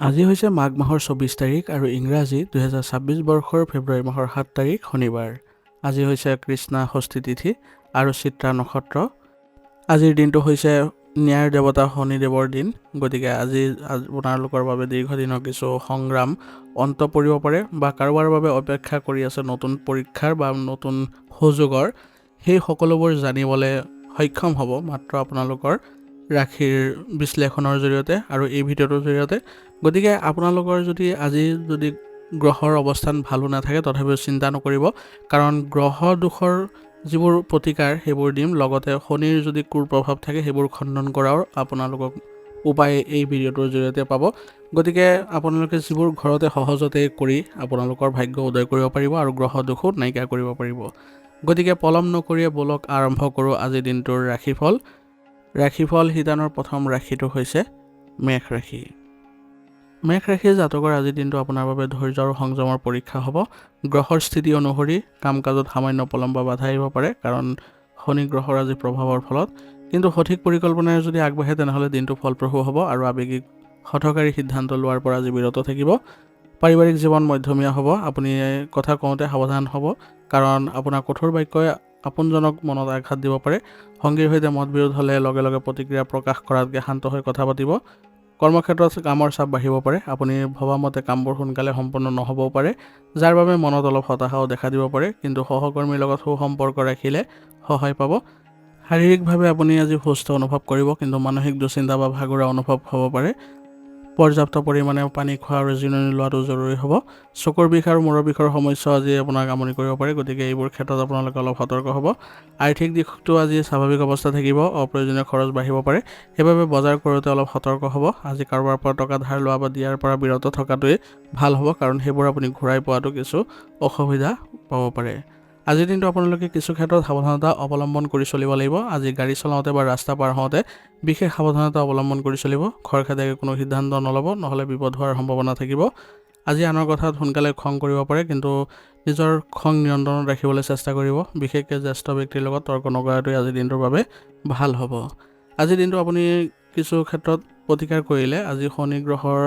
আজি হৈছে মাঘ মাহৰ ২৪ তাৰিখ আৰু ইংৰাজী ২০২৬ বৰ্ষৰ ফেব্ৰুৱাৰী মাহৰ ৭ তাৰিখ শনিবাৰ। আজি হৈছে কৃষ্ণা ষষ্ঠী তিথি আৰু চিত্ৰা নক্ষত্ৰ। আজিৰ দিনটো হৈছে ন্যায়ৰ দেৱতা শনিদেৱৰ দিন, গতিকে আজি আপোনালোকৰ বাবে দীৰ্ঘদিনৰ কিছু সংগ্ৰাম অন্ত পৰিব পাৰে বা কাৰোবাৰ বাবে অপেক্ষা কৰি আছে নতুন পৰীক্ষাৰ বা নতুন সুযোগৰ, সেই সকলোবোৰ জানিবলৈ সক্ষম হ'ব মাত্ৰ আপোনালোকৰ ৰাশিৰ বিশ্লেষণৰ জৰিয়তে আৰু এই ভিডিঅ'টোৰ জৰিয়তে। গতিকে আপোনালোকৰ আজি গ্ৰহৰ অৱস্থান ভালো নাথাকে তথাপিও চিন্তা নকৰিব, কাৰণ গ্ৰহ দোষৰ যিবোৰ প্ৰতিকাৰ সেইবোৰ দিম, লগতে শনিৰ যদি কুপ্ৰভাৱ থাকে সেইবোৰ খণ্ডন কৰাৰ আপোনালোকক উপায় এই ভিডিঅ'টোৰ জৰিয়তে পাব। গতিকে আপোনালোকে যিবোৰ ঘৰতে সহজতে কৰি আপোনালোকৰ ভাগ্য উদয় কৰিব পাৰিব আৰু গ্ৰহ দোষো নাইকিয়া কৰিব পাৰিব। গতিকে পলম নকৰিয়ে বলক আৰম্ভ কৰোঁ আজিৰ দিনটোৰ ৰাশিফল শিতানৰ প্ৰথম ৰাশিটো হৈছে মেষ ৰাশি। মেষ ৰাশিৰ জাতকৰ আজিৰ দিনটো আপোনাৰ বাবে ধৈৰ্য আৰু সংযমৰ পৰীক্ষা হ'ব। গ্ৰহৰ স্থিতি অনুসৰি কাম কাজত সামান্য পলম বা বাধা আহিব পাৰে, কাৰণ শনি গ্ৰহৰ আজি প্ৰভাৱৰ ফলত। কিন্তু সঠিক পৰিকল্পনাৰে যদি আগবাঢ়ে তেনেহ'লে দিনটো ফলপ্ৰসূ হ'ব আৰু আৱেগিক হঠকাৰী সিদ্ধান্ত লোৱাৰ পৰা আজি বিৰত থাকিব। পাৰিবাৰিক জীৱন মধ্যমীয়া হ'ব। আপুনি কথা কওঁতে সাৱধান হ'ব, কাৰণ আপোনাৰ কঠোৰ বাক্যই আপোনজনক মনত আঘাত দিব পাৰে। সংগীৰ সৈতে মতবিৰোধ হ'লে লগে লগে প্ৰতিক্ৰিয়া প্ৰকাশ কৰাতকৈ শান্ত হৈ কথা পাতিব। কৰ্মক্ষেত্ৰত কামৰ চাপ বাঢ়িব পাৰে। আপুনি ভবামতে কামবোৰ সোনকালে সম্পন্ন নহ'বও পাৰে, যাৰ বাবে মনত অলপ হতাশাও দেখা দিব পাৰে। কিন্তু সহকৰ্মীৰ লগত সুসম্পৰ্ক ৰাখিলে সহায় পাব। শাৰীৰিকভাৱে আপুনি আজি সুস্থ অনুভৱ কৰিব, কিন্তু মানসিক দুশ্চিন্তা বা ভাগৰুৱা অনুভৱ হ'ব পাৰে। পৰ্যাপ্ত পৰিমাণে পানী খোৱা আৰু জিৰণি লোৱাটো জৰুৰী হ'ব। চকুৰ বিষ আৰু মূৰৰ বিষৰ সমস্যা আজি আপোনাক আমনি কৰিব পাৰে, গতিকে এইবোৰ ক্ষেত্ৰত আপোনালোকে অলপ সতৰ্ক হ'ব। আৰ্থিক দিশটো আজি স্বাভাৱিক অৱস্থা থাকিব, অপ্ৰয়োজনীয় খৰচ বাঢ়িব পাৰে, সেইবাবে বজাৰ কৰোঁতে অলপ সতৰ্ক হ'ব। আজি কাৰোবাৰ পৰা টকা ধাৰ লোৱা বা দিয়াৰ পৰা বিৰত থকাটোৱেই ভাল হ'ব, কাৰণ সেইবোৰ আপুনি ঘূৰাই পোৱাটো কিছু অসুবিধা পাব পাৰে। আজিৰ দিনটো আপোনালোকে কিছু ক্ষেত্ৰত সাৱধানতা অৱলম্বন কৰি চলিব লাগিব। আজি গাড়ী চলাওঁতে বা ৰাস্তা পাৰ হওঁতে বিশেষ সাৱধানতা অৱলম্বন কৰি চলিব। খৰখেদাকে কোনো সিদ্ধান্ত নল'ব, নহ'লে বিপদ হোৱাৰ সম্ভাৱনা থাকিব। আজি আনৰ কথাত সোনকালে খং কৰিব পাৰে, কিন্তু নিজৰ খং নিয়ন্ত্ৰণত ৰাখিবলৈ চেষ্টা কৰিব। বিশেষকৈ জ্যেষ্ঠ ব্যক্তিৰ লগত তৰ্ক নকৰাটোৱে আজিৰ দিনটোৰ বাবে ভাল হ'ব। আজিৰ দিনটো আপুনি কিছু ক্ষেত্ৰত প্ৰতিকাৰ কৰিলে আজি শনি গ্ৰহৰ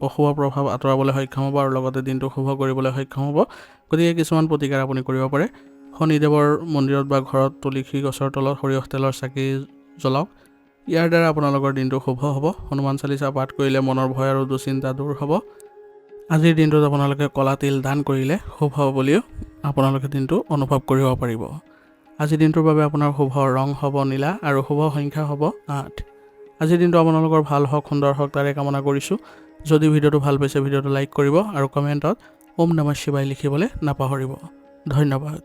অশুভ প্ৰভাৱ আঁতৰাবলৈ সক্ষম হ'ব আৰু লগতে দিনটো শুভ কৰিবলৈ সক্ষম হ'ব। গতিকে কিছুমান প্ৰতিকাৰ আপুনি কৰিব পাৰে। শনিদেৱৰ মন্দিৰত বা ঘৰত তুলসী গছৰ তলত সৰিয়হ তেলৰ চাকি জ্বলাওক। ইয়াৰ দ্বাৰা আপোনালোকৰ দিনটো শুভ হ'ব। হনুমান চালিচা পাঠ কৰিলে মনৰ ভয় আৰু দুশ্চিন্তা দূৰ হ'ব। আজিৰ দিনটোত আপোনালোকে ক'লা তিল দান কৰিলে শুভ হ'ব বুলিও আপোনালোকে দিনটো অনুভৱ কৰিব পাৰিব। আজিৰ দিনটোৰ বাবে আপোনাৰ শুভ ৰং হ'ব নীলা আৰু শুভ সংখ্যা হ'ব ৮। আজিৰ দিনটো আপোনালোকৰ ভাল হওক, সুন্দৰ হওক, তাৰে কামনা কৰিছোঁ। যদি ভিডিঅ'টো ভাল পাইছে ভিডিঅ'টো লাইক কৰিব আৰু কমেণ্টত ওম নমঃ শিৱায় লিখিবলৈ নাপাহৰিব। ধন্যবাদ।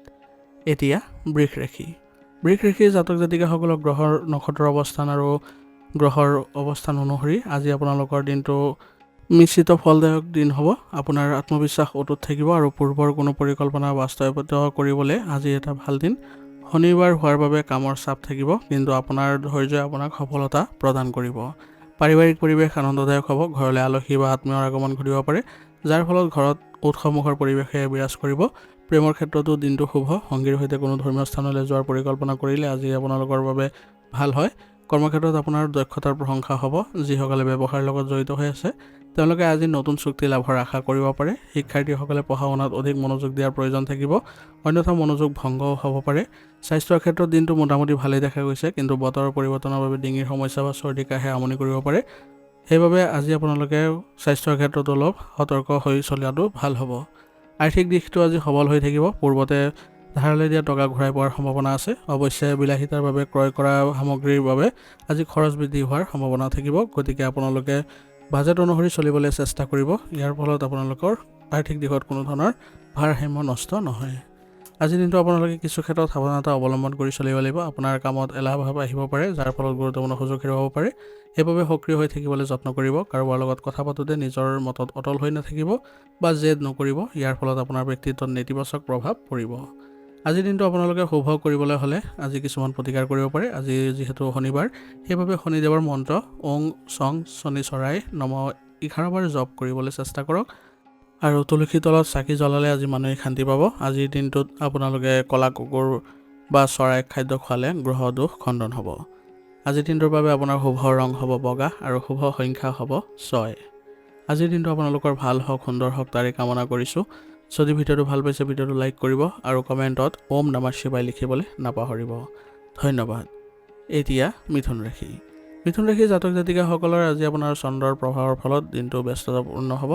এতিয়া বৃষ ৰাশিৰ জাতক জাতিকাসকলক গ্ৰহৰ নক্ষত্ৰৰ অৱস্থান আৰু গ্ৰহৰ অৱস্থান অনুসৰি আজি আপোনালোকৰ দিনটো মিশ্ৰিত ফলদায়ক দিন হ'ব। আপোনাৰ আত্মবিশ্বাস অটুট থাকিব আৰু পূৰ্বৰ কোনো পৰিকল্পনা বাস্তৱায়িত কৰিবলৈ আজি এটা ভাল দিন। শনিবাৰ হোৱাৰ বাবে কামৰ চাপ থাকিব, কিন্তু আপোনাৰ ধৈৰ্যই আপোনাক সফলতা প্ৰদান কৰিব। পাৰিবাৰিক পৰিৱেশ আনন্দদায়ক হ'ব। ঘৰলৈ আলহী বা আত্মীয়ৰ আগমন ঘটিব পাৰে, যাৰ ফলত ঘৰত উৎসৱমুখৰ পৰিৱেশে বিৰাজ কৰিব। প্ৰেমৰ ক্ষেত্ৰতো দিনটো শুভ। সংগীৰ সৈতে কোনো ধৰ্মীয় স্থানলৈ যোৱাৰ পৰিকল্পনা কৰিলে আজি আপোনালোকৰ বাবে ভাল হয়। কৰ্মক্ষেত্ৰত আপোনাৰ দক্ষতাৰ প্ৰশংসা হ'ব। যিসকলে ব্যৱসায়ৰ লগত জড়িত হৈ আছে তেওঁলোকে আজি নতুন চুক্তি লাভৰ আশা কৰিব পাৰে। শিক্ষাৰ্থীসকলে পঢ়া শুনাত অধিক মনোযোগ দিয়াৰ প্ৰয়োজন থাকিব, অন্যথা মনোযোগ ভংগও হ'ব পাৰে। স্বাস্থ্যৰ ক্ষেত্ৰত দিনটো মোটামুটি ভালেই দেখা গৈছে, কিন্তু বতৰৰ পৰিৱৰ্তনৰ বাবে ডিঙিৰ সমস্যা বা চৰ্দি কাহে আমনি কৰিব পাৰে। সেইবাবে আজি আপোনালোকে স্বাস্থ্যৰ ক্ষেত্ৰত অলপ সতৰ্ক হৈ চলাটো ভাল হ'ব। আৰ্থিক দিশটো আজি সবল হৈ থাকিব। পূৰ্বতে ধাৰলৈ দিয়া টকা ঘূৰাই পোৱাৰ সম্ভাৱনা আছে। অৱশ্যে বিলাসিতাৰ বাবে ক্ৰয় কৰা সামগ্ৰীৰ বাবে আজি খৰচ বৃদ্ধি হোৱাৰ সম্ভাৱনা থাকিব, গতিকে আপোনালোকে বাজেট অনুসৰি চলিবলৈ চেষ্টা কৰিব। ইয়াৰ ফলত আপোনালোকৰ আৰ্থিক দিশত কোনো ধৰণৰ ভাৰসাম্য নষ্ট নহয়। আজিৰ দিনটো আপোনালোকে কিছু ক্ষেত্ৰত সাৱধানতা অৱলম্বন কৰি চলিব লাগিব। আপোনাৰ কামত এলাহ ভাৱ আহিব পাৰে, যাৰ ফলত গুৰুত্বপূৰ্ণ সুযোগ হেৰুৱাব পাৰে। সেইবাবে সক্ৰিয় হৈ থাকিবলৈ যত্ন কৰিব। কাৰোবাৰ লগত কথা পাতোঁতে নিজৰ মতত অটল হৈ নাথাকিব বা জেদ নকৰিব। ইয়াৰ ফলত আপোনাৰ ব্যক্তিত্বত নেতিবাচক প্ৰভাৱ পৰিব। আজিৰ দিনটো আপোনালোকে শুভ কৰিবলৈ হ'লে আজি কিছুমান প্ৰতিকাৰ কৰিব পাৰে। আজি যিহেতু শনিবাৰ, সেইবাবে শনিদেৱৰ মন্ত্ৰ ওং চং শনি চৰাই নম 11 বাৰ জপ কৰিবলৈ চেষ্টা কৰক আৰু তুলসী তলত চাকি জ্বলালে আজি মানসিক শান্তি পাব। আজিৰ দিনটোত আপোনালোকে ক'লা কুকুৰ বা চৰাইক খাদ্য খোৱালে গ্ৰহ দোষ খণ্ডন হ'ব। আজিৰ দিনটোৰ বাবে আপোনাৰ শুভ ৰং হ'ব বগা আৰু শুভ সংখ্যা হ'ব 6। আজিৰ দিনটো আপোনালোকৰ ভাল হওক, সুন্দৰ হওক তাৰে কামনা কৰিছোঁ। যদি ভিডিঅ'টো ভাল পাইছে ভিডিঅ'টো লাইক কৰিব আৰু কমেণ্টত ওম নমঃ শিৱায় লিখিবলৈ নাপাহৰিব। ধন্যবাদ। এতিয়া মিথুন ৰাশি। মিথুন ৰাশি জাতক জাতিকাসকলৰ আজি আপোনাৰ চন্দ্ৰৰ প্ৰভাৱৰ ফলত দিনটো ব্যস্ততাপূৰ্ণ হ'ব।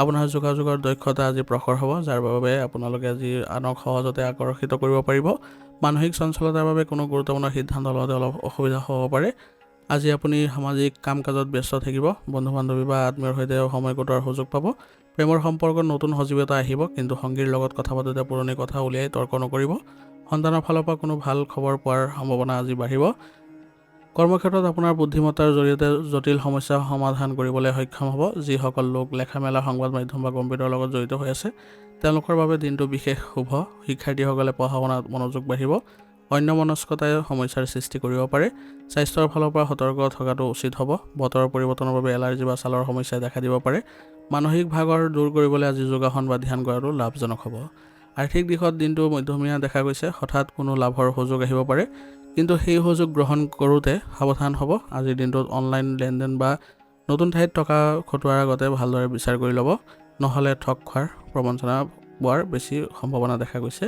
আপোনাৰ যোগাযোগৰ দক্ষতা আজি প্ৰখৰ হ'ব, যাৰ বাবে আপোনালোকে আজি আনক সহজতে আকৰ্ষিত কৰিব পাৰিব। মানসিক চঞ্চলতাৰ বাবে কোনো গুৰুত্বপূৰ্ণ সিদ্ধান্ত লোৱাতে অলপ অসুবিধা হ'ব পাৰে। আজি আপুনি সামাজিক কাম কাজত ব্যস্ত থাকিব, বন্ধু বান্ধৱী বা আত্মীয়ৰ সৈতে সময় কটোৱাৰ সুযোগ পাব। প্ৰেমৰ সম্পৰ্কত নতুন সজীৱতা আহিব, কিন্তু সংগীৰ লগত কথা পাতোতে পুৰণি কথা উলিয়াই তৰ্ক নকৰিব। সন্তানৰ ফালৰ পৰা কোনো ভাল খবৰ পোৱাৰ সম্ভাৱনা আজি বাঢ়িব। কৰ্মক্ষেত্ৰত আপোনাৰ বুদ্ধিমত্তাৰ জৰিয়তে জটিল সমস্যা সমাধান কৰিবলৈ সক্ষম হ'ব। যিসকল লোক লেখা মেলা, সংবাদ মাধ্যম বা কম্পিউটাৰৰ লগত জড়িত হৈ আছে তেওঁলোকৰ বাবে দিনটো বিশেষ শুভ। শিক্ষাৰ্থীসকলে পঢ়া শুনাত মনোযোগ বাঢ়িব। অন্যমনস্কতাই সমস্যাৰ সৃষ্টি কৰিব পাৰে। স্বাস্থ্যৰ ফালৰ পৰা সতৰ্ক থকাটো উচিত হ'ব। বতৰৰ পৰিৱৰ্তনৰ বাবে এলাৰ্জি বা ছালৰ সমস্যাই দেখা দিব পাৰে। মানসিক ভাগৰ দূৰ কৰিবলৈ আজি যোগাসন বা ধ্যান কৰাটো লাভজনক হ'ব। আৰ্থিক দিশত দিনটো মধ্যমীয়া দেখা গৈছে। হঠাৎ কোনো লাভৰ সুযোগ আহিব পাৰে, কিন্তু সেই সুযোগ গ্ৰহণ কৰোঁতে সাৱধান হ'ব। আজিৰ দিনটোত অনলাইন লেনদেন বা নতুন ঠাইত টকা খটুৱাৰ আগতে ভালদৰে বিচাৰ কৰি ল'ব, নহ'লে ঠগ খোৱাৰ প্ৰৱঞ্চনা হোৱাৰ বেছি সম্ভাৱনা দেখা গৈছে।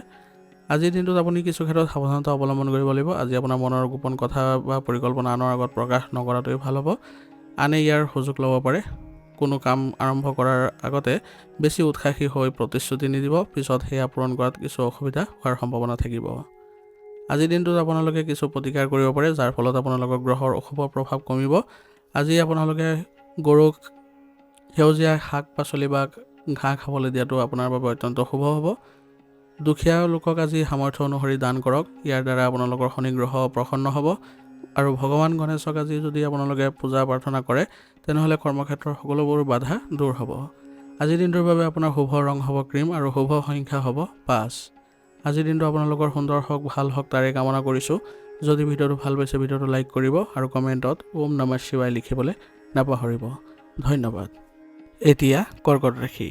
আজিৰ দিনটোত আপুনি কিছু ক্ষেত্ৰত সাৱধানতা অৱলম্বন কৰিব লাগিব। আজি আপোনাৰ মনৰ গোপন কথা বা পৰিকল্পনা আনৰ আগত প্ৰকাশ নকৰাটোৱেই ভাল হ'ব। আনে ইয়াৰ সুযোগ ল'ব পাৰে। কোনো কাম আৰম্ভ কৰাৰ আগতে বেছি উৎসাহী হৈ প্ৰতিশ্ৰুতি নিদিব, পিছত সেয়া পূৰণ কৰাত কিছু অসুবিধা হোৱাৰ সম্ভাৱনা থাকিব। আজিৰ দিনটোত আপোনালোকে কিছু প্ৰতিকাৰ কৰিব পাৰে, যাৰ ফলত আপোনালোকৰ গ্ৰহৰ অশুভ প্ৰভাৱ কমিব। আজি আপোনালোকে গৰুক সেউজীয়া শাক পাচলি বা ঘাঁহ খাবলৈ দিয়াটো আপোনাৰ বাবে অত্যন্ত শুভ হ'ব। দুখীয়া লোকক আজি সামৰ্থ্য অনুসৰি দান কৰক, ইয়াৰ দ্বাৰা আপোনালোকৰ শনি গ্ৰহ প্ৰসন্ন হ'ব। আৰু ভগৱান গণেশক আজি যদি আপোনালোকে পূজা প্ৰাৰ্থনা কৰে তেনেহ'লে কৰ্মক্ষেত্ৰৰ সকলোবোৰ বাধা দূৰ হ'ব। আজিৰ দিনটোৰ বাবে আপোনাৰ শুভ ৰং হ'ব ক্ৰীম আৰু শুভ সংখ্যা হ'ব 5। আজিৰ দিনটো আপোনালোকৰ সুন্দৰ হওক, ভাল হওক তাৰে কামনা কৰিছোঁ। যদি ভিডিঅ'টো ভাল পাইছে ভিডিঅ'টো লাইক কৰিব আৰু কমেণ্টত ওম নমঃ শিৱায় লিখিবলৈ নাপাহৰিব। ধন্যবাদ। এতিয়া কৰ্কট ৰাশি।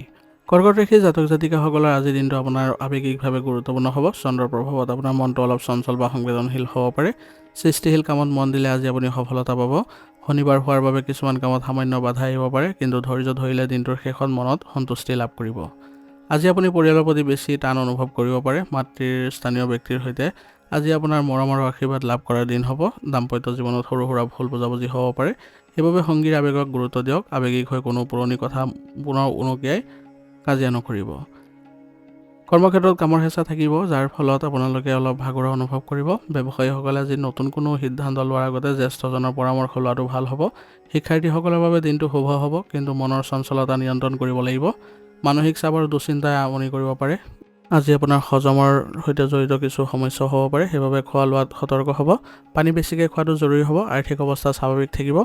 কৰ্কট ৰাশি জাতক জাতিকাসকলৰ আজিৰ দিনটো আপোনাৰ আৱেগিকভাৱে গুৰুত্বপূৰ্ণ হ'ব। চন্দ্ৰৰ প্ৰভাৱত আপোনাৰ মনটো অলপ চঞ্চল বা সংবেদনশীল হ'ব পাৰে। সৃষ্টিশীল কামত মন দিলে আজি আপুনি সফলতা পাব। শনিবাৰ হোৱাৰ বাবে কিছুমান কামত সামান্য বাধা আহিব পাৰে, কিন্তু ধৈৰ্য ধৰিলে দিনটোৰ শেষত মনত সন্তুষ্টি লাভ কৰিব। আজি আপুনি পৰিয়ালৰ প্ৰতি বেছি টান অনুভৱ কৰিব পাৰে। মাতৃৰ স্থানীয় ব্যক্তিৰ সৈতে আজি আপোনাৰ মৰম আৰু আশীৰ্বাদ লাভ কৰাৰ দিন হ'ব। দাম্পত্য জীৱনত সৰু সুৰা ভুল বুজাবুজি হ'ব পাৰে, সেইবাবে সংগীৰ আৱেগক গুৰুত্ব দিয়ক। আৱেগিক হৈ কোনো পুৰণি কথা পুনৰ উনুকিয়াই কাজিয়া নকৰিব। কৰ্মক্ষেত্ৰত কামৰ হেঁচা থাকিব, যাৰ ফলত আপোনালোকে অলপ ভাগৰুৱা অনুভৱ কৰিব। ব্যৱসায়ীসকলে আজি নতুন কোনো সিদ্ধান্ত লোৱাৰ আগতে জ্যেষ্ঠজনৰ পৰামৰ্শ লোৱাটো ভাল হ'ব। শিক্ষাৰ্থীসকলৰ বাবে দিনটো শুভ হ'ব, কিন্তু মনৰ চঞ্চলতা নিয়ন্ত্ৰণ কৰিব লাগিব। মানসিক চাপ আৰু দুশ্চিন্তাই আমনি কৰিব পাৰে। আজি আপোনাৰ হজমৰ সৈতে জড়িত কিছু সমস্যা হ'ব পাৰে, সেইবাবে খোৱা লোৱাত সতৰ্ক হ'ব। পানী বেছিকৈ খোৱাটো জৰুৰী হ'ব। আৰ্থিক অৱস্থা স্বাভাৱিক থাকিব।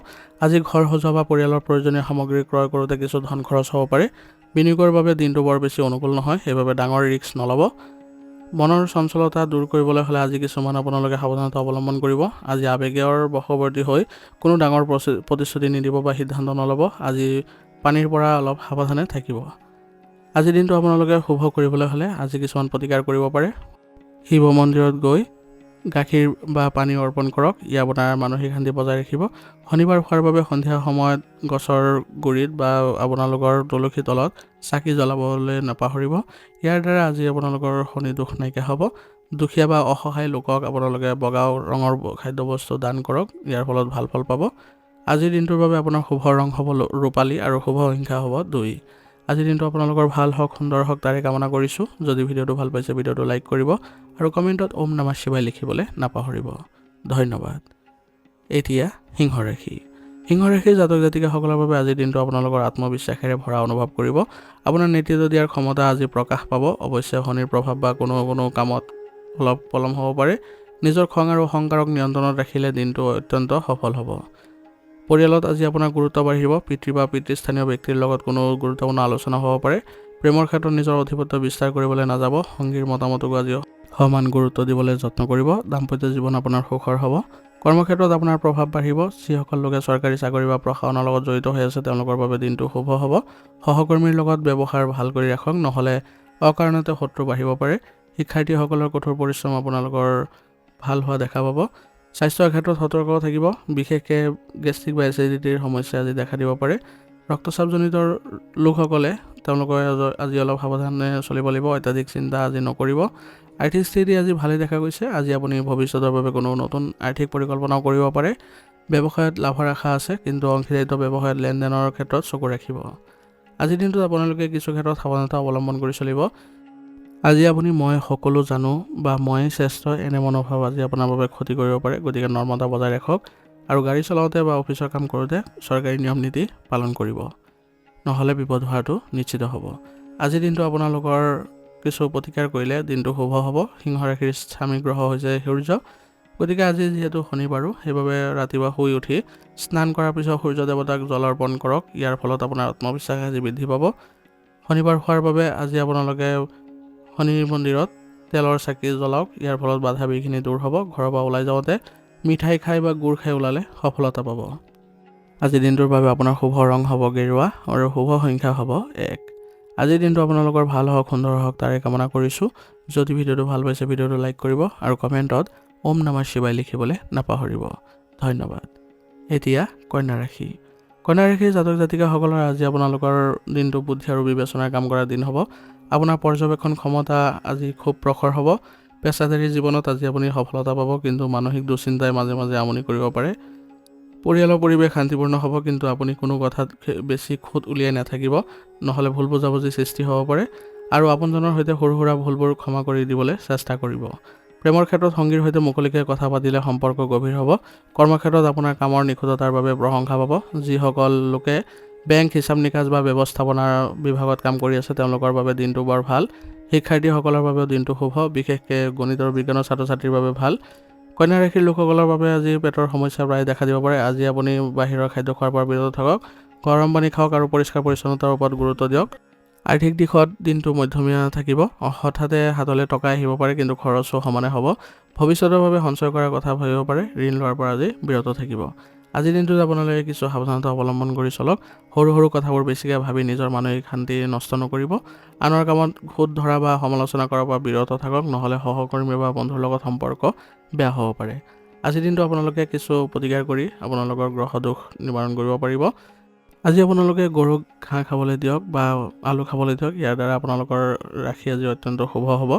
আজি ঘৰ সজোৱা বা পৰিয়ালৰ প্ৰয়োজনীয় সামগ্ৰী ক্ৰয় কৰোঁতে কিছু ধন খৰচ হ'ব পাৰে। বিনিয়োগৰ বাবে দিনটো বৰ বেছি অনুকূল নহয়, সেইবাবে ডাঙৰ ৰিস্ক নল'ব। মনৰ চঞ্চলতা দূৰ কৰিবলৈ হ'লে আজি কিছুমান আপোনালোকে সাৱধানতা অৱলম্বন কৰিব। আজি আৱেগৰ বশৱৰ্তী হৈ কোনো ডাঙৰ প্ৰতিশ্ৰুতি নিদিব বা সিদ্ধান্ত নল'ব। আজি পানীৰ পৰা অলপ সাৱধানে থাকিব। আজিৰ দিনটো আপোনালোকে শুভ কৰিবলৈ হ'লে আজি কিছুমান প্ৰতিকাৰ কৰিব পাৰে। শিৱ মন্দিৰত গৈ গাখীৰ বা পানী অৰ্পণ কৰক, ই আপোনাৰ মানসিক শান্তি বজাই ৰাখিব। শনিবাৰ হোৱাৰ বাবে সন্ধিয়া সময়ত গছৰ গুৰিত বা আপোনালোকৰ তুলসী তলত চাকি জ্বলাবলৈ নাপাহৰিব। ইয়াৰ দ্বাৰা আজি আপোনালোকৰ শনি দোষ নাইকিয়া হ'ব। দুখীয়া বা অসহায় লোকক আপোনালোকে বগা ৰঙৰ খাদ্যবস্তু দান কৰক, ইয়াৰ ফলত ভাল ফল পাব। আজিৰ দিনটোৰ বাবে আপোনাৰ শুভ ৰং হ'ব ৰূপালী আৰু শুভ সংখ্যা হ'ব 2। আজিৰ দিনটো আপোনালোকৰ ভাল হওক, সুন্দৰ হওক তাৰে কামনা কৰিছোঁ। যদি ভিডিঅ'টো ভাল পাইছে ভিডিঅ'টো লাইক কৰিব আৰু কমেণ্টত ওম নমঃ শিৱায় লিখিবলৈ নাপাহৰিব। ধন্যবাদ। এতিয়া সিংহ ৰাশি। সিংহ ৰাশিৰ জাতক জাতিকাসকলৰ বাবে আজিৰ দিনটো আপোনালোকৰ আত্মবিশ্বাসেৰে ভৰা অনুভৱ কৰিব। আপোনাৰ নেতৃত্ব দিয়াৰ ক্ষমতা আজি প্ৰকাশ পাব। অৱশ্যে শনিৰ প্ৰভাৱ বা কোনো কামত অলপ পলম হ'ব পাৰে। নিজৰ খং আৰু অহংকাৰক নিয়ন্ত্ৰণত ৰাখিলে দিনটো অত্যন্ত সফল হ'ব। পৰিয়ালত আজি আপোনাৰ গুৰুত্ব বাঢ়িব। পিতৃ বা পিতৃস্থানীয় ব্যক্তিৰ লগত কোনো গুৰুত্বপূৰ্ণ আলোচনা হ'ব পাৰে। প্ৰেমৰ ক্ষেত্ৰত নিজৰ আধিপত্য বিস্তাৰ কৰিবলৈ নাযাব। সংগীৰ মতামতকো আজি সমান গুৰুত্ব দিবলৈ যত্ন কৰিব। দাম্পত্য জীৱন আপোনাৰ সুখৰ হ'ব। কৰ্মক্ষেত্ৰত আপোনাৰ প্ৰভাৱ বাঢ়িব। যিসকল লোকে চৰকাৰী চাকৰি বা প্ৰশাসনৰ লগত জড়িত হৈ আছে তেওঁলোকৰ বাবে দিনটো শুভ হ'ব। সহকৰ্মীৰ লগত ব্যৱহাৰ ভাল কৰি ৰাখক, নহ'লে অকাৰণতে শত্ৰু বাঢ়িব পাৰে। শিক্ষাৰ্থীসকলৰ কঠোৰ পৰিশ্ৰম আপোনালোকৰ ভাল হোৱা দেখা পাব। স্বাস্থ্যৰ ক্ষেত্ৰত সতৰ্ক থাকিব। বিশেষকৈ গেষ্ট্ৰিক বা এচিডিটিৰ সমস্যা আজি দেখা দিব পাৰে। ৰক্তচাপজনিত লোকসকলে তেওঁলোকে আজি অলপ সাৱধানে চলিব লাগিব, অত্যাধিক চিন্তা আজি নকৰিব। আৰ্থিক স্থিতি আজি ভালেই দেখা গৈছে। আজি আপুনি ভৱিষ্যতৰ বাবে কোনো নতুন আৰ্থিক পৰিকল্পনাও কৰিব পাৰে। ব্যৱসায়ত লাভৰ আশা আছে, কিন্তু অংশীদাৰিত্ব ব্যৱসায়ত লেনদেনৰ ক্ষেত্ৰত চকু ৰাখিব। আজিৰ দিনটোত আপোনালোকে কিছু ক্ষেত্ৰত সাৱধানতা অৱলম্বন কৰি চলিব। আজি আপুনি মই সকলো জানো বা মই শ্ৰেষ্ঠ এনে মনোভাৱ আজি আপোনাৰ বাবে ক্ষতি কৰিব পাৰে, গতিকে নৰ্মতা বজাই ৰাখক আৰু গাড়ী চলাওঁতে বা অফিচৰ কাম কৰোঁতে চৰকাৰী নিয়ম নীতি পালন কৰিব, নহ'লে বিপদ হোৱাটো নিশ্চিত হ'ব। আজিৰ দিনটো আপোনালোকৰ কিছু প্ৰতিকাৰ কৰিলে দিনটো শুভ হ'ব। সিংহ ৰাশিৰ স্বামী গ্ৰহ হৈছে সূৰ্য, গতিকে আজি যিহেতু শনিবাৰো, সেইবাবে ৰাতিপুৱা শুই উঠি স্নান কৰাৰ পিছত সূৰ্য দেৱতাক জল অৰ্পণ কৰক। ইয়াৰ ফলত আপোনাৰ আত্মবিশ্বাস আজি বৃদ্ধি পাব। শনিবাৰ হোৱাৰ বাবে আজি আপোনালোকে শনি মন্দিৰত তেলৰ চাকি জ্বলাওক। ইয়াৰ ফলত বাধা বিঘিনি দূৰ হ'ব। ঘৰৰ পৰা ওলাই যাওঁতে মিঠাই খাই বা গুড় খাই ওলালে সফলতা পাব। আজিৰ দিনটোৰ বাবে আপোনাৰ শুভ ৰং হ'ব গেৰুৱা আৰু শুভ সংখ্যা হ'ব 1। আজিৰ দিনটো আপোনালোকৰ ভাল হওক, সুন্দৰ হওক তাৰে কামনা কৰিছোঁ। যদি ভিডিঅ'টো ভাল পাইছে ভিডিঅ'টো লাইক কৰিব আৰু কমেণ্টত ওম নমঃ শিৱায় লিখিবলৈ নাপাহৰিব। ধন্যবাদ। এতিয়া কন্যা ৰাশি। কন্যা ৰাশিৰ জাতক জাতিকাসকলৰ আজি আপোনালোকৰ দিনটো বুদ্ধি আৰু বিবেচনাৰ কাম কৰাৰ দিন হ'ব। আপোনাৰ পৰ্যবেক্ষণ ক্ষমতা আজি খুব প্ৰখৰ হ'ব। পেছাদাৰী জীৱনত আজি আপুনি সফলতা পাব, কিন্তু মানসিক দুশ্চিন্তাই মাজে মাজে আমনি কৰিব পাৰে। পৰিয়ালৰ পৰিৱেশ শান্তিপূৰ্ণ হ'ব, কিন্তু আপুনি কোনো কথাত বেছি খুঁত উলিয়াই নাথাকিব, নহ'লে ভুল বুজাবুজি সৃষ্টি হ'ব পাৰে। আৰু আপোনজনৰ সৈতে সৰু সুৰা ভুলবোৰ ক্ষমা কৰি দিবলৈ চেষ্টা কৰিব। প্ৰেমৰ ক্ষেত্ৰত সংগীৰ সৈতে মুকলিকৈ কথা পাতিলে সম্পৰ্ক গভীৰ হ'ব। কৰ্মক্ষেত্ৰত আপোনাৰ কামৰ নিখুঁততাৰ বাবে প্ৰশংসা পাব। যিসকল লোকে বেংক, হিচাপ নিকাচ বা ব্যৱস্থাপনাৰ বিভাগত কাম কৰি আছে তেওঁলোকৰ বাবে দিনটো বৰ ভাল। শিক্ষাৰ্থীসকলৰ বাবেও দিনটো শুভ, বিশেষকৈ গণিত আৰু বিজ্ঞানৰ ছাত্ৰ ছাত্ৰীৰ বাবে ভাল। কন্যা ৰাশিৰ লোকসকলৰ বাবে আজি পেটৰ সমস্যা প্ৰায় দেখা দিব পাৰে। আজি আপুনি বাহিৰৰ খাদ্য খোৱাৰ পৰা বিৰত থাকক। গৰম পানী খাওক আৰু পৰিষ্কাৰ পৰিচ্ছন্নতাৰ ওপৰত গুৰুত্ব দিয়ক। আৰ্থিক দিশত দিনটো মধ্যমীয়া থাকিব। হঠাতে হাতলৈ টকা আহিব পাৰে, কিন্তু খৰচো সমানে হ'ব। ভৱিষ্যতৰ বাবে সঞ্চয় কৰাৰ কথা ভাবিব পাৰে। ঋণ লোৱাৰ পৰা আজি বিৰত থাকিব। আজিৰ দিনটোত আপোনালোকে কিছু সাৱধানতা অৱলম্বন কৰি চলক। সৰু সৰু কথাবোৰ বেছিকৈ ভাবি নিজৰ মানসিক শান্তি নষ্ট নকৰিব। আনৰ কামত সুদ ধৰা বা সমালোচনা কৰাৰ পৰা বিৰত থাকক, নহ'লে সহকৰ্মী বা বন্ধুৰ লগত সম্পৰ্ক বেয়া হ'ব পাৰে। আজিৰ দিনটো আপোনালোকে কিছু প্ৰতিকাৰ কৰি আপোনালোকৰ গ্ৰহ দোষ নিবাৰণ কৰিব পাৰিব। আজি আপোনালোকে গৰুক ঘাঁহ খাবলৈ দিয়ক বা আলু খাবলৈ দিয়ক। ইয়াৰ দ্বাৰা আপোনালোকৰ ৰাশি আজি অত্যন্ত শুভ হ'ব।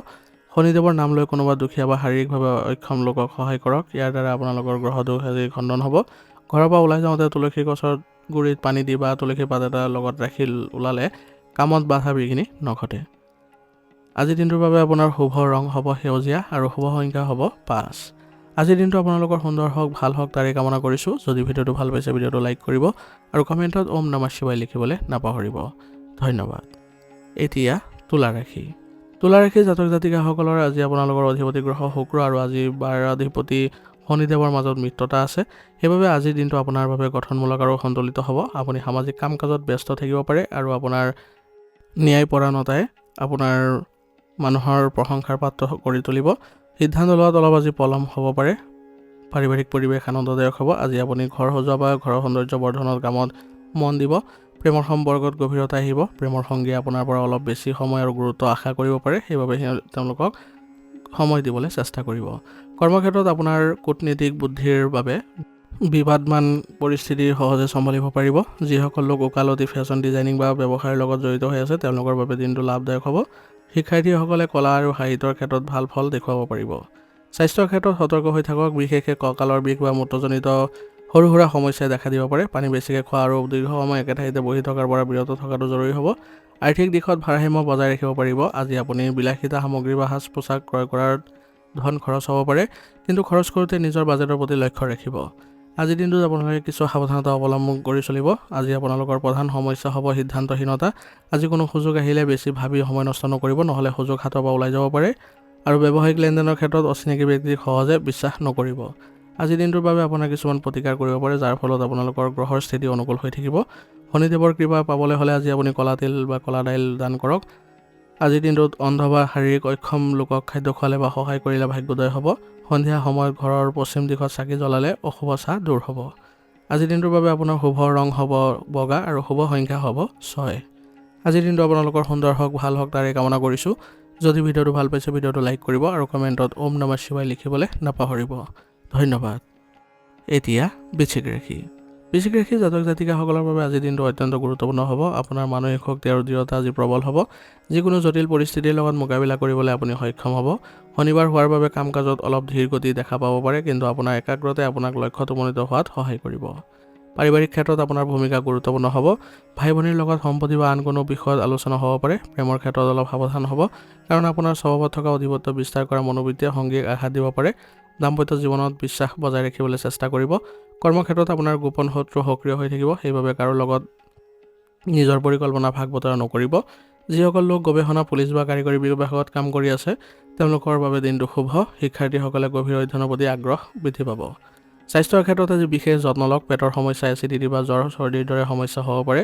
শনিদেৱৰ নাম লৈ কোনোবা দুখীয়া বা শাৰীৰিকভাৱে অক্ষম লোকক সহায় কৰক। ইয়াৰ দ্বাৰা আপোনালোকৰ গ্ৰহ দোষ আজি খণ্ডন হ'ব। ঘৰৰ পৰা ওলাই যাওঁতে তুলসী গছৰ গুৰিত পানী দি বা তুলসী পাত এটা লগত ৰাখি ওলালে কামত বাধা বিঘিনি নঘটে। আজিৰ দিনটোৰ বাবে আপোনাৰ শুভ ৰং হ'ব সেউজীয়া আৰু শুভ সংখ্যা হ'ব 5। আজিৰ দিনটো আপোনালোকৰ সুন্দৰ হওক, ভাল হওক তাৰে কামনা কৰিছোঁ। যদি ভিডিঅ'টো ভাল পাইছে ভিডিঅ'টো লাইক কৰিব আৰু কমেণ্টত ওম নমঃ শিৱায় লিখিবলৈ নাপাহৰিব। ধন্যবাদ। এতিয়া তুলা ৰাশি। তুলা ৰাশিৰ জাতক জাতিকাসকলৰ আজি আপোনালোকৰ অধিপতি গ্ৰহ শুক্ৰ আৰু আজি বাৰাধিপতি শনিদেৱৰ মাজত মিত্ৰতা আছে। সেইবাবে আজিৰ দিনটো আপোনাৰ বাবে গঠনমূলক আৰু সন্তুলিত হ'ব। আপুনি সামাজিক কাম কাজত ব্যস্ত থাকিব পাৰে আৰু আপোনাৰ ন্যায়পৰায়ণতাই আপোনাৰ মানুহৰ প্ৰশংসাৰ পাত্ৰ কৰি তুলিব। সিদ্ধান্ত লোৱাত অলপ আজি পলম হ'ব পাৰে। পাৰিবাৰিক পৰিৱেশ আনন্দদায়ক হ'ব। আজি আপুনি ঘৰ সজোৱা বা ঘৰৰ সৌন্দৰ্য বৰ্ধনৰ কামত মন দিব। প্ৰেমৰ সম্পৰ্কত গভীৰতা আহিব। প্ৰেমৰ সংগীয়ে আপোনাৰ পৰা অলপ বেছি সময় আৰু গুৰুত্ব আশা কৰিব পাৰে, সেইবাবে তেওঁলোকক সময় দিবলৈ চেষ্টা কৰিব। কৰ্মক্ষেত্ৰত আপোনাৰ কূটনীতিক বুদ্ধিৰ বাবে বিবাদমান পৰিস্থিতি সহজে চম্ভালিব পাৰিব। যিসকল লোক ওকালতি, ফেশ্বন ডিজাইনিং বা ব্যৱসায়ৰ লগত জড়িত হৈ আছে তেওঁলোকৰ বাবে দিনটো লাভদায়ক হ'ব। শিক্ষাৰ্থীসকলে কলা আৰু সাহিত্যৰ ক্ষেত্ৰত ভাল ফল দেখুৱাব পাৰিব। স্বাস্থ্যৰ ক্ষেত্ৰত সতৰ্ক হৈ থাকক। বিশেষকৈ কঁকালৰ বিষ বা মূত্ৰজনিত সৰু সুৰা সমস্যাই দেখা দিব পাৰে। পানী বেছিকৈ খোৱা আৰু দীৰ্ঘ সময় একে ঠাইতে বহি থকাৰ পৰা বিৰত থকাটো জৰুৰী হ'ব। আৰ্থিক দিশত ভাৰসাম্য বজাই ৰাখিব পাৰিব। আজি আপুনি বিলাসিতা সামগ্ৰী বা সাজ পোছাক ক্ৰয় কৰাৰ ধন খৰচ হ'ব পাৰে, কিন্তু খৰচ কৰোঁতে নিজৰ বাজেটৰ প্ৰতি লক্ষ্য ৰাখিব। আজিৰ দিনটোত আপোনালোকে কিছু সাৱধানতা অৱলম্বন কৰি চলিব। আজি আপোনালোকৰ প্ৰধান সমস্যা হ'ব সিদ্ধান্তহীনতা। আজি কোনো সুযোগ আহিলে বেছি ভাবি সময় নষ্ট নকৰিব, নহ'লে সুযোগ হাতৰ পৰা ওলাই যাব পাৰে। আৰু ব্যৱসায়িক লেনদেনৰ ক্ষেত্ৰত অচিনাকি ব্যক্তিক সহজে বিশ্বাস নকৰিব। আজিৰ দিনটোৰ বাবে আপোনাৰ কিছুমান প্ৰতিকাৰ কৰিব পাৰে, যাৰ ফলত আপোনালোকৰ গ্ৰহৰ স্থিতি অনুকূল হৈ থাকিব। শনিদেৱৰ কৃপা পাবলৈ হ'লে আজি আপুনি কলা তিল বা কলা দাইল দান কৰক। আজিৰ দিনটোত অন্ধ বা শাৰীৰিক অক্ষম লোকক খাদ্য খোৱালে বা সহায় কৰিলে ভাগ্যোদয় হ'ব। সন্ধিয়া সময়ত ঘৰৰ পশ্চিম দিশত চাকি জ্বলালে অশুভ চাহ দূৰ হ'ব। আজিৰ দিনটোৰ বাবে আপোনাৰ শুভ ৰং হ'ব বগা আৰু শুভ সংখ্যা হ'ব 6। আজিৰ দিনটো আপোনালোকৰ সুন্দৰ হওক, ভাল হওক তাৰে কামনা কৰিছোঁ। যদি ভিডিঅ'টো ভাল পাইছে ভিডিঅ'টো লাইক কৰিব আৰু কমেণ্টত ওম নমঃ শিৱায় লিখিবলৈ নাপাহৰিব। ধন্যবাদ। এতিয়া বৃশ্চিক ৰাশি। বৃশ্চিক ৰাশিৰ জাতক জাতিকাসকলৰ বাবে আজিৰ দিনটো অত্যন্ত গুৰুত্বপূৰ্ণ হ'ব। আপোনাৰ মানসিক শক্তি আৰু দৃঢ়তা আজি প্ৰবল হ'ব। যিকোনো জটিল পৰিস্থিতিৰ লগত মোকাবিলা কৰিবলৈ আপুনি সক্ষম হ'ব। শনিবাৰ হোৱাৰ বাবে কাম কাজত অলপ ধীৰ গতি দেখা পাব পাৰে, কিন্তু আপোনাৰ একাগ্ৰতাই আপোনাক লক্ষ্যত উপনীত হোৱাত সহায় কৰিব। পাৰিবাৰিক ক্ষেত্ৰত আপোনাৰ ভূমিকা গুৰুত্বপূৰ্ণ হ'ব। ভাই ভনীৰ লগত সম্পত্তি বা আন কোনো বিষয়ত আলোচনা হ'ব পাৰে। প্ৰেমৰ ক্ষেত্ৰত অলপ সাৱধান হ'ব, কাৰণ আপোনাৰ স্বভাৱত থকা আধিপত্য বিস্তাৰ কৰা মনোবৃত্তিয়ে সংগীক আঘাত দিব পাৰে। দাম্পত্য জীৱনত বিশ্বাস বজাই ৰাখিবলৈ চেষ্টা কৰিব। কৰ্মক্ষেত্ৰত আপোনাৰ গোপন শত্ৰু সক্ৰিয় হৈ থাকিব, সেইবাবে কাৰো লগত নিজৰ পৰিকল্পনা ভাগ বতৰা নকৰিব। যিসকল লোক গৱেষণা, পুলিচ বা কাৰিকৰী বিভাগত কাম কৰি আছে তেওঁলোকৰ বাবে দিনটো শুভ। শিক্ষাৰ্থীসকলে গভীৰ অধ্যয়নৰ প্ৰতি আগ্ৰহ বৃদ্ধি পাব। স্বাস্থ্যৰ ক্ষেত্ৰত আজি বিশেষ যত্ন লওক। পেটৰ সমস্যা, এচিডিটি বা জ্বৰ, চৰ্দিৰ দৰে সমস্যা হ'ব পাৰে।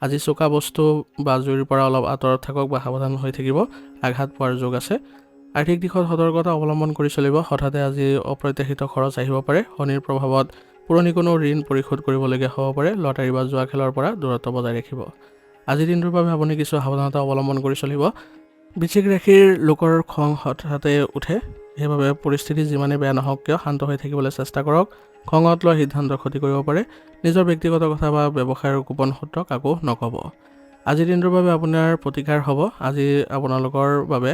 আজি চোকা বস্তু বা জুইৰ পৰা অলপ আঁতৰত থাকক বা সাৱধান হৈ থাকিব, আঘাত পোৱাৰ যোগ আছে। আৰ্থিক দিশত সতৰ্কতা অৱলম্বন কৰি চলিব। হঠাতে আজি অপ্ৰত্যাশিত খৰচ আহিব পাৰে। শনিৰ প্ৰভাৱত পুৰণি কোনো ঋণ পৰিশোধ কৰিবলগীয়া হ'ব পাৰে। লটাৰী বা জুৱা খেলৰ পৰা দূৰত্ব বজাই ৰাখিব। আজিৰ দিনটোৰ বাবে আপুনি কিছু সাৱধানতা অৱলম্বন কৰি চলিব। বৃশ্চিক ৰাশিৰ লোকৰ খং হঠাতে উঠে, সেইবাবে পৰিস্থিতি যিমানেই বেয়া নহওক কিয় শান্ত হৈ থাকিবলৈ চেষ্টা কৰক। খঙত লোৱা সিদ্ধান্ত ক্ষতি কৰিব পাৰে। নিজৰ ব্যক্তিগত কথা বা ব্যৱসায়ৰ গোপন সূত্ৰ কাকো নক'ব। আজিৰ দিনটোৰ বাবে আপোনাৰ প্ৰতিকাৰ হ'ব। আজি আপোনালোকৰ বাবে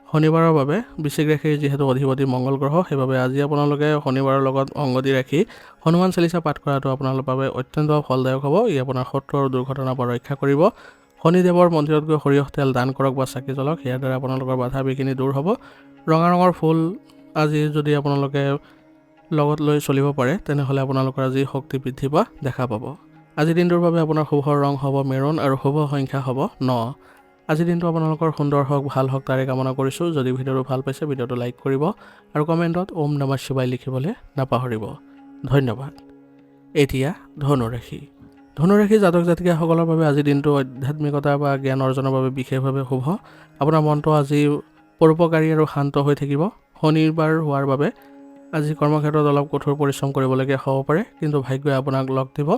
শনিবাৰৰ বাবে বৃশ্চিক ৰাশিৰ যিহেতু অধিপতি মংগল গ্ৰহ, সেইবাবে আজি আপোনালোকে শনিবাৰৰ লগত সংগতি ৰাখি হনুমান চালিচা পাঠ কৰাটো আপোনালোকৰ বাবে অত্যন্ত ফলদায়ক হ'ব। ই আপোনাৰ শত্ৰু আৰু দুৰ্ঘটনাৰ পৰা ৰক্ষা কৰিব। শনিদেৱৰ মন্দিৰত গৈ সৰিয়হ তেল দান কৰক বা চাকি জ্বলক, ইয়াৰ দ্বাৰা আপোনালোকৰ বাধা বিঘিনি দূৰ হ'ব। ৰঙা ৰঙৰ ফুল আজি যদি আপোনালোকে লগত লৈ চলিব পাৰে, তেনেহ'লে আপোনালোকৰ আজি শক্তি বৃদ্ধি পোৱা দেখা পাব। আজিৰ দিনটোৰ বাবে আপোনাৰ শুভ ৰং হ'ব মেৰুন আৰু শুভ সংখ্যা হ'ব 9। আজিৰ দিনটো আপোনালোকৰ সুন্দৰ হওক, ভাল হওক তাৰে কামনা কৰিছোঁ। যদি ভিডিঅ'টো ভাল পাইছে ভিডিঅ'টো লাইক কৰিব আৰু কমেণ্টত ওম নমঃ শিৱায় লিখিবলৈ নাপাহৰিব। ধন্যবাদ। এতিয়া ধনুৰাশি। ধনুৰাশি জাতক জাতিকাসকলৰ বাবে আজিৰ দিনটো আধ্যাত্মিকতা বা জ্ঞান অৰ্জনৰ বাবে বিশেষভাৱে শুভ। আপোনাৰ মনটো আজি পৰোপকাৰী আৰু শান্ত হৈ থাকিব। শনিবাৰ হোৱাৰ বাবে আজি কৰ্মক্ষেত্ৰত অলপ কঠোৰ পৰিশ্ৰম কৰিবলগীয়া হ'ব পাৰে, কিন্তু ভাগ্যই আপোনাক লগ দিব।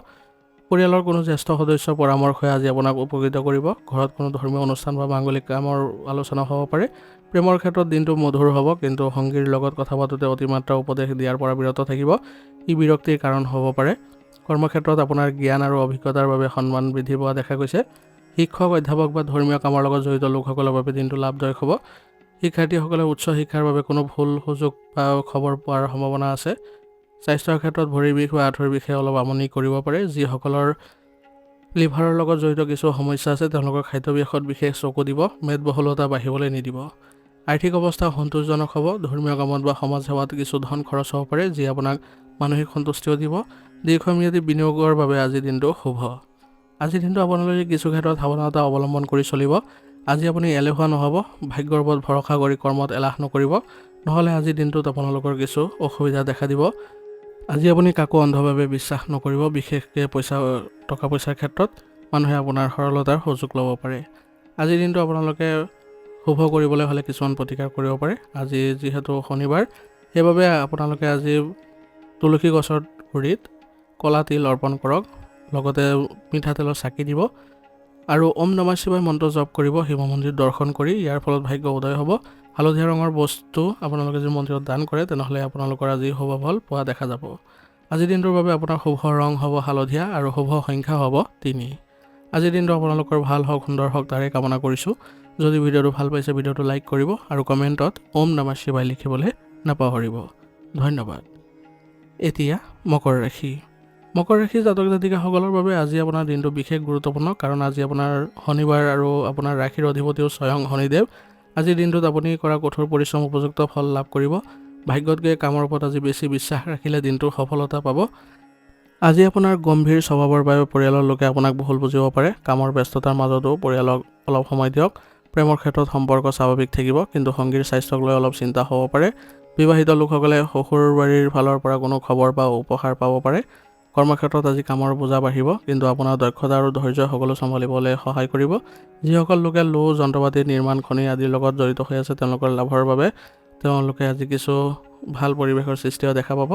পৰিয়ালৰ কোনো জ্যেষ্ঠ সদস্যৰ পৰামৰ্শই আজি আপোনাক উপকৃত কৰিব। ঘৰত কোনো ধৰ্মীয় অনুষ্ঠান বা মাংগলিক কামৰ আলোচনা হ'ব পাৰে। প্ৰেমৰ ক্ষেত্ৰত দিনটো মধুৰ হ'ব, কিন্তু সংগীৰ লগত কথা পাতোঁতে অতিমাত্ৰা উপদেশ দিয়াৰ পৰা বিৰত থাকিব। ই বিৰক্তিৰ কাৰণ হ'ব পাৰে। কৰ্মক্ষেত্ৰত আপোনাৰ জ্ঞান আৰু অভিজ্ঞতাৰ বাবে সন্মান বৃদ্ধি পোৱা দেখা গৈছে। শিক্ষক, অধ্যাপক বা ধৰ্মীয় কামৰ লগত জড়িত লোকসকলৰ বাবে দিনটো লাভদায়ক হ'ব। শিক্ষাৰ্থীসকলে উচ্চ শিক্ষাৰ বাবে কোনো ভুল সুযোগ বা খবৰ পোৱাৰ সম্ভাৱনা আছে। স্বাস্থ্যৰ ক্ষেত্ৰত ভৰিৰ বিষ বা আঁঠুৰ বিষে অলপ আমনি কৰিব পাৰে। যিসকলৰ লিভাৰৰ লগত জড়িত কিছু সমস্যা আছে তেওঁলোকৰ খাদ্যাভ্যাসত বিশেষ চকু দিব। মেদবহুলতা বাঢ়িবলৈ নিদিব। আৰ্থিক অৱস্থা সন্তোষজনক হ'ব। ধৰ্মীয় কামত বা সমাজ সেৱাত কিছু ধন খৰচ হ'ব পাৰে, যি আপোনাক মানসিক সন্তুষ্টিও দিব। দীৰ্ঘম্যাদী বিনিয়োগৰ বাবে আজিৰ দিনটো শুভ। আজিৰ দিনটো আপোনালোকে কিছু ক্ষেত্ৰত সাৱধানতা অৱলম্বন কৰি চলিব। আজি আপুনি এলেহুৱা নহ'ব। ভাগ্যৰ ওপৰত ভৰসা কৰি কৰ্মত এলাহ নকৰিব, নহ'লে আজিৰ দিনটোত আপোনালোকৰ কিছু অসুবিধা দেখা দিব। আজি আপুনি কাকো অন্ধভাৱে বিশ্বাস নকৰিব, বিশেষকৈ টকা পইচাৰ ক্ষেত্ৰত মানুহে আপোনাৰ সৰলতাৰ সুযোগ ল'ব পাৰে। আজিৰ দিনটো আপোনালোকে শুভ কৰিবলৈ হ'লে কিছুমান প্ৰতিকাৰ কৰিব পাৰে। আজি যিহেতু শনিবাৰ, সেইবাবে আপোনালোকে আজি তুলসী গছৰ গুৰিত ক'লা তিল অৰ্পণ কৰক, লগতে মিঠাতেলৰ চাকি দিব আৰু ওম নমঃ শিৱায় মন্ত্ৰ জপ কৰিব। শিৱ মন্দিৰ দৰ্শন কৰি ইয়াৰ ফলত ভাগ্য উদয় হ'ব। হালধীয়া ৰঙৰ বস্তু আপোনালোকে যদি মন্দিৰত দান কৰে, তেনেহ'লে আপোনালোকৰ আজি শুভ ফল পোৱা দেখা যাব। আজিৰ দিনটোৰ বাবে আপোনাৰ শুভ ৰং হ'ব হালধীয়া আৰু শুভ সংখ্যা হ'ব 3। আজিৰ দিনটো আপোনালোকৰ ভাল হওক, সুন্দৰ হওক তাৰে কামনা কৰিছোঁ। যদি ভিডিঅ'টো ভাল পাইছে ভিডিঅ'টো লাইক কৰিব আৰু কমেণ্টত ওম নমঃ শিৱায় লিখিবলৈ নাপাহৰিব। ধন্যবাদ। এতিয়া মকৰ ৰাশি। মকৰ ৰাশি জাতক জাতিকাসকলৰ বাবে আজি আপোনাৰ দিনটো বিশেষ গুৰুত্বপূৰ্ণ, কাৰণ আজি আপোনাৰ শনিবাৰ আৰু আপোনাৰ ৰাশিৰ অধিপতিও স্বয়ং শনিদেৱ। আজিৰ দিনটোত আপুনি কৰা কঠোৰ পৰিশ্ৰম উপযুক্ত ফল লাভ কৰিব। ভাগ্যতকৈ কামৰ ওপৰত আজি বেছি বিশ্বাস ৰাখিলে দিনটোৰ সফলতা পাব। আজি আপোনাৰ গম্ভীৰ স্বভাৱৰ বাবে পৰিয়ালৰ লোকে আপোনাক ভুল বুজিব পাৰে। কামৰ ব্যস্ততাৰ মাজতো পৰিয়ালক অলপ সময় দিয়ক। প্ৰেমৰ ক্ষেত্ৰত সম্পৰ্ক স্বাভাৱিক থাকিব, কিন্তু সংগীৰ স্বাস্থ্যক লৈ অলপ চিন্তা হ'ব পাৰে। বিবাহিত লোকসকলে শ্বশুৰ বাৰীৰ ফালৰ পৰা কোনো খবৰ বা উপহাৰ পাব পাৰে। কৰ্মক্ষেত্ৰত আজি কামৰ বোজা বাঢ়িব, কিন্তু আপোনাৰ দক্ষতা আৰু ধৈৰ্য সকলো চম্ভালিবলৈ সহায় কৰিব। যিসকল লোকে লো, যন্ত্ৰপাতি, নিৰ্মাণ, খনি আদিৰ লগত জড়িত হৈ আছে তেওঁলোকৰ লাভৰ বাবে তেওঁলোকে আজি কিছু ভাল পৰিৱেশৰ সৃষ্টিও দেখা পাব।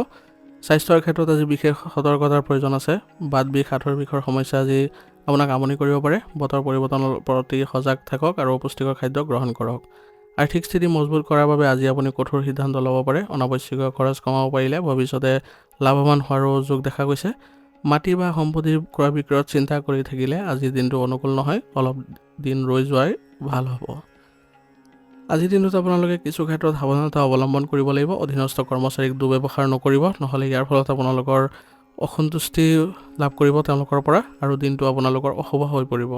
স্বাস্থ্যৰ ক্ষেত্ৰত আজি বিশেষ সতৰ্কতাৰ প্ৰয়োজন আছে। বাত বিষ, আঁঠুৰ বিষৰ সমস্যা আজি আপোনাক আমনি কৰিব পাৰে। বতৰ পৰিৱৰ্তনৰ প্ৰতি সজাগ থাকক আৰু পুষ্টিকৰ খাদ্য গ্ৰহণ কৰক। আৰ্থিক স্থিতি মজবুত কৰাৰ বাবে আজি আপুনি কঠোৰ সিদ্ধান্ত ল'ব পাৰে। অনাৱশ্যকীয় খৰচ কমাব পাৰিলে ভৱিষ্যতে লাভৱান হোৱাৰো যোগ দেখা গৈছে। মাটি বা সম্পত্তি ক্ৰয় বিক্ৰয়ত চিন্তা কৰি থাকিলে আজিৰ দিনটো অনুকূল নহয়, অলপ দিন ৰৈ যোৱাই ভাল হ'ব। আজিৰ দিনটোত আপোনালোকে কিছু ক্ষেত্ৰত সাৱধানতা অৱলম্বন কৰিব লাগিব। অধীনস্থ কৰ্মচাৰীক দুৰ্ব্যৱহাৰ নকৰিব, নহ'লে ইয়াৰ ফলত আপোনালোকৰ অসন্তুষ্টি লাভ কৰিব তেওঁলোকৰ পৰা আৰু দিনটো আপোনালোকৰ অশুভ হৈ পৰিব।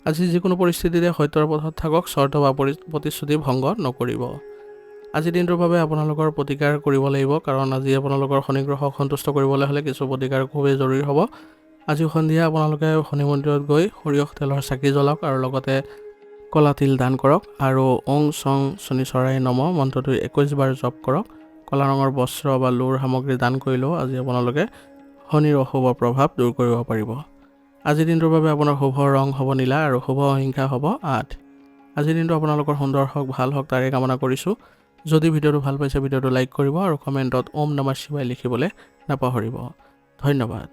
আজি যিকোনো পৰিস্থিতিতে সত্যৰ পথত থাকক, চৰ্ত বা প্ৰতিশ্ৰুতি ভংগ নকৰিব। আজিৰ দিনটোৰ বাবে আপোনালোকৰ প্ৰতিকাৰ কৰিব লাগিব, কাৰণ আজি আপোনালোকৰ শনি গ্ৰহক সন্তুষ্ট কৰিবলৈ হ'লে কিছু প্ৰতিকাৰ খুবেই জৰুৰী হ'ব। আজি সন্ধিয়া আপোনালোকে শনি মন্দিৰত গৈ সৰিয়হ তেলৰ চাকি জ্বলাওক আৰু লগতে কলা তিল দান কৰক আৰু ওং চং শনিচৰাই নম মন্ত্ৰটো 21 বাৰ জপ কৰক। কলা ৰঙৰ বস্ত্ৰ বা লোৰ সামগ্ৰী দান কৰিলেও আজি আপোনালোকে শনিৰ অশুভ প্ৰভাৱ দূৰ কৰিব পাৰিব। আজিৰ দিনটোৰ বাবে আপোনাৰ শুভ ৰং হ'ব নীলা আৰু শুভ সংখ্যা হ'ব 8। আজিৰ দিনটো আপোনালোকৰ সুন্দৰ হওক, ভাল হওক তাৰে কামনা কৰিছোঁ। যদি ভিডিঅ'টো ভাল পাইছে ভিডিঅ'টো লাইক কৰিব আৰু কমেণ্টত ওম নমঃ শিৱায় লিখিবলৈ নাপাহৰিব। ধন্যবাদ।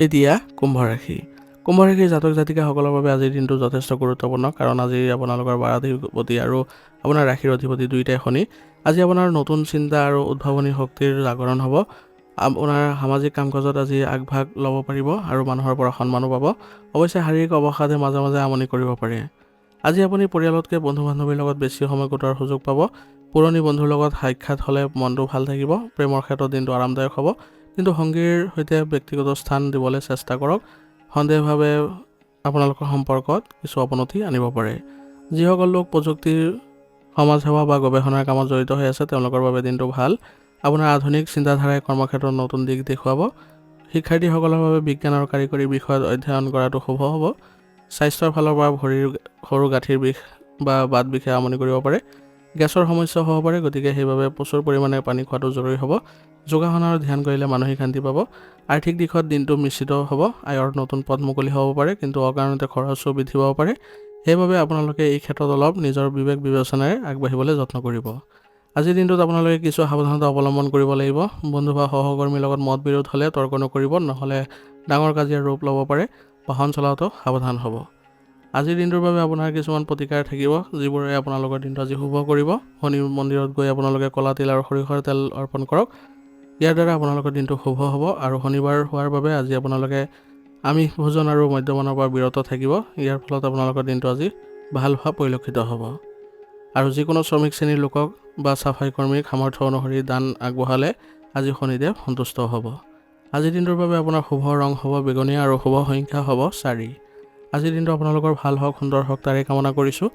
এতিয়া কুম্ভ ৰাশি। কুম্ভ ৰাশিৰ জাতক জাতিকাসকলৰ বাবে আজিৰ দিনটো যথেষ্ট গুৰুত্বপূৰ্ণ, কাৰণ আজি আপোনালোকৰ বাৰাধিপতি আৰু আপোনাৰ ৰাশিৰ অধিপতি দুয়োটাই শনি। আজি আপোনাৰ নতুন চিন্তা আৰু উদ্ভাৱনী শক্তিৰ জাগৰণ হ'ব। আপোনাৰ সামাজিক কাম কাজত আজি আগভাগ ল'ব পাৰিব আৰু মানুহৰ পৰা সন্মানো পাব। অৱশ্যে শাৰীৰিক অৱসাদে মাজে মাজে আমনি কৰিব পাৰে। আজি আপুনি পৰিয়ালতকৈ বন্ধু বান্ধৱীৰ লগত বেছি সময় কটোৱাৰ সুযোগ পাব। পুৰণি বন্ধুৰ লগত সাক্ষাৎ হ'লে মনটো ভাল থাকিব। প্ৰেমৰ ক্ষেত্ৰত দিনটো আৰামদায়ক হ'ব, কিন্তু সংগীৰ সৈতে ব্যক্তিগত স্থান দিবলৈ চেষ্টা কৰক। সন্দেহভাৱে আপোনালোকৰ সম্পৰ্কত কিছু অৱনতি আনিব পাৰে। যিসকল লোক প্ৰযুক্তিৰ সমাজসেৱা বা গৱেষণাৰ কামত জড়িত হৈ আছে তেওঁলোকৰ বাবে দিনটো ভাল। আপোনাৰ আধুনিক চিন্তাধাৰাই কৰ্মক্ষেত্ৰত নতুন দিশ দেখুৱাব। শিক্ষাৰ্থীসকলৰ বাবে বিজ্ঞান আৰু কাৰিকৰী বিষয়ত অধ্যয়ন কৰাটো শুভ হ'ব। স্বাস্থ্যৰ ফালৰ পৰা ভৰিৰ সৰু গাঁঠিৰ বিষ বা বাত বিষে আমনি কৰিব পাৰে। গেছৰ সমস্যা হ'ব পাৰে, গতিকে সেইবাবে প্ৰচুৰ পৰিমাণে পানী খোৱাটো জৰুৰী হ'ব। যোগাসন আৰু ধ্যান কৰিলে মানসিক শান্তি পাব। আৰ্থিক দিশত দিনটো মিশ্ৰিত হ'ব। আয়ৰ নতুন পথ মুকলি হ'ব পাৰে, কিন্তু অকাৰণতে খৰচো বৃদ্ধি পাব পাৰে। সেইবাবে আপোনালোকে এই ক্ষেত্ৰত অলপ নিজৰ বিবেক বিবেচনাৰে আগবাঢ়িবলৈ যত্ন কৰিব। আজিৰ দিনটোত আপোনালোকে কিছু সাৱধানতা অৱলম্বন কৰিব লাগিব। বন্ধু বা সহকৰ্মীৰ লগত মত বিৰোধ হ'লে তৰ্ক নকৰিব, নহ'লে ডাঙৰ কাজিয়াৰ ৰূপ ল'ব পাৰে। বাহন চলাওঁতেও সাৱধান হ'ব। আজিৰ দিনটোৰ বাবে আপোনাৰ কিছুমান প্ৰতিকাৰ থাকিব, যিবোৰে আপোনালোকৰ দিনটো আজি শুভ কৰিব। শনি মন্দিৰত গৈ আপোনালোকে কলা তিল আৰু সৰিয়হৰ তেল অৰ্পণ কৰক। ইয়াৰ দ্বাৰা আপোনালোকৰ দিনটো শুভ হ'ব। আৰু শনিবাৰ হোৱাৰ বাবে আজি আপোনালোকে আমিষ ভোজন আৰু মদ্যপানৰ পৰা বিৰত থাকিব। ইয়াৰ ফলত আপোনালোকৰ দিনটো আজি ভাল হোৱা পৰিলক্ষিত হ'ব। আৰু যিকোনো শ্ৰমিক শ্ৰেণীৰ লোকক বা চাফাই কৰ্মীক সামৰ্থ্য অনুসৰি দান আগবঢ়ালে আজি শনিদেৱ সন্তুষ্ট হ'ব। আজিৰ দিনটোৰ বাবে আপোনাৰ শুভ ৰং হ'ব বেঙুনীয়া আৰু শুভ সংখ্যা হ'ব 4। আজিৰ দিনটো আপোনালোকৰ ভাল হওক, সুন্দৰ হওক তাৰে কামনা কৰিছোঁ।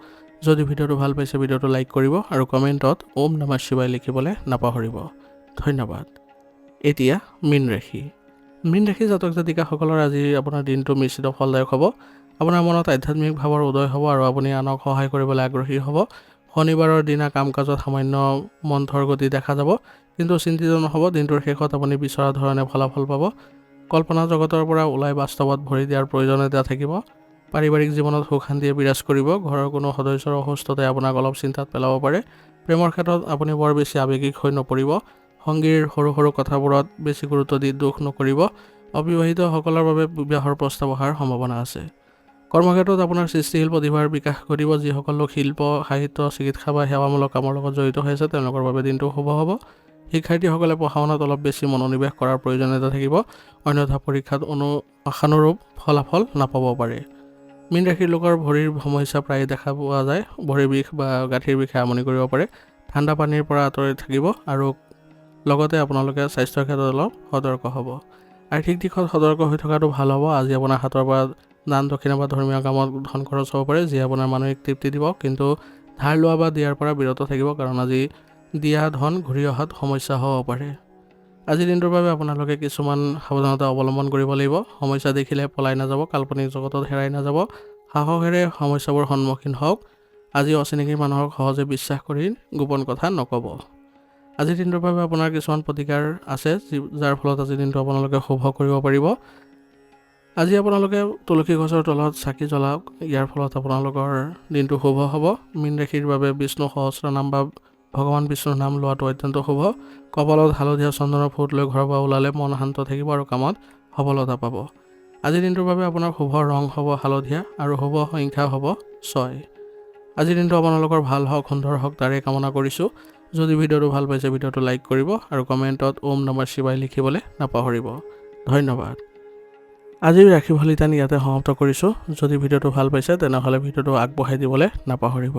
যদি ভিডিঅ'টো ভাল পাইছে ভিডিঅ'টো লাইক কৰিব আৰু কমেণ্টত ওম নমঃ শিৱায় লিখিবলৈ নাপাহৰিব। ধন্যবাদ। এতিয়া মীন ৰাশি। মীন ৰাশি জাতক জাতিকাসকলৰ আজি আপোনাৰ দিনটো মিশ্ৰিত ফলদায়ক হ'ব। আপোনাৰ মনত আধ্যাত্মিক ভাৱৰ উদয় হ'ব আৰু আপুনি আনক সহায় কৰিবলৈ আগ্ৰহী হ'ব। শনিবাৰৰ দিনা কাম কাজত সামান্য মন্থৰ গতি দেখা যাব, কিন্তু চিন্তিত নহ'ব। দিনটোৰ শেষত আপুনি বিচৰা ধৰণে ফলাফল পাব। কল্পনা জগতৰ পৰা ওলাই বাস্তৱত ভৰি দিয়াৰ প্ৰয়োজনীয়তা থাকিব। পাৰিবাৰিক জীৱনত সুখ শান্তিয়ে বিৰাজ কৰিব। ঘৰৰ কোনো সদস্যৰ অসুস্থতাই আপোনাক অলপ চিন্তাত পেলাব পাৰে। প্ৰেমৰ ক্ষেত্ৰত আপুনি বৰ বেছি আৱেগিক হৈ নপৰিব। সংগীৰ সৰু সৰু কথাবোৰত বেছি গুৰুত্ব দি দুখ নকৰিব। অবিবাহিতসকলৰ বাবে বিবাহৰ প্ৰস্তাৱ অহাৰ সম্ভাৱনা আছে। কৰ্মক্ষেত্ৰত আপোনাৰ সৃষ্টিশীল প্ৰতিভাৰ বিকাশ ঘটিব। যিসকল লোক শিল্প, সাহিত্য, চিকিৎসা বা সেৱামূলক কামৰ লগত জড়িত হৈ আছে তেওঁলোকৰ বাবে দিনটো শুভ হ'ব। শিক্ষাৰ্থীসকলে পঢ়া শুনাত অলপ বেছি মনোনিৱেশ কৰাৰ প্ৰয়োজনীয়তা থাকিব, অন্যথা পৰীক্ষাত আশানুৰূপ ফলাফল নাপাব পাৰে। মীন ৰাশিৰ লোকৰ ভৰিৰ সমস্যা প্ৰায়ে দেখা পোৱা যায়। ভৰিৰ বিষ বা গাঁঠিৰ বিষে আমনি কৰিব পাৰে। ঠাণ্ডা পানীৰ পৰা আঁতৰি থাকিব আৰু লগতে আপোনালোকে স্বাস্থ্যৰ ক্ষেত্ৰত অলপ সতৰ্ক হ'ব। আৰ্থিক দিশত সতৰ্ক হৈ থকাটো ভাল হ'ব। আজি আপোনাৰ হাতৰ পৰা দান দক্ষিণা বা ধৰ্মীয় কামত ধন খৰচ হ'ব পাৰে, যিয়ে আপোনাৰ মানসিক তৃপ্তি দিব, কিন্তু ধাৰ লোৱা বা দিয়াৰ পৰা বিৰত থাকিব, কাৰণ আজি দিয়া ধন ঘূৰি অহাত সমস্যা হ'ব পাৰে। আজিৰ দিনটোৰ বাবে আপোনালোকে কিছুমান সাৱধানতা অৱলম্বন কৰিব লাগিব। সমস্যা দেখিলে পলাই নাযাব, কাল্পনিক জগতত হেৰাই নাযাব। সাহসেৰে সমস্যাবোৰ সন্মুখীন হওক। আজি অচিনাকি মানুহক সহজে বিশ্বাস কৰি গোপন কথা নক'ব। আজিৰ দিনটোৰ বাবে আপোনাৰ কিছুমান প্ৰতিকাৰ আছে, যাৰ ফলত আজিৰ দিনটো আপোনালোকে শুভ কৰিব পাৰিব। আজি আপোনালোকে তুলসী গছৰ তলত চাকি জ্বলাওক। ইয়াৰ ফলত আপোনালোকৰ দিনটো শুভ হ'ব। মীন ৰাশিৰ বাবে বিষ্ণু সহস্ৰ নাম বা ভগৱান বিষ্ণুৰ নাম লোৱাটো অত্যন্ত শুভ। কপালত হালধীয়া চন্দনৰ ফুট লৈ ঘৰৰ পৰা ওলালে মন শান্ত থাকিব আৰু কামত সফলতা পাব। আজিৰ দিনটোৰ বাবে আপোনাৰ শুভ ৰং হ'ব হালধীয়া আৰু শুভ সংখ্যা হ'ব 6। আজিৰ দিনটো আপোনালোকৰ ভাল হওক, সুন্দৰ হওক তাৰে কামনা কৰিছোঁ। যদি ভিডিঅ'টো ভাল পাইছে ভিডিঅ'টো লাইক কৰিব আৰু কমেণ্টত ওম নমঃ শিৱায় লিখিবলৈ নাপাহৰিব। ধন্যবাদ। আজিৰ ৰাশিফল ইয়াতে সমাপ্ত কৰিছোঁ। যদি ভিডিঅ'টো ভাল পাইছে তেনেহ'লে ভিডিঅ'টো আগবঢ়াই দিবলৈ নাপাহৰিব।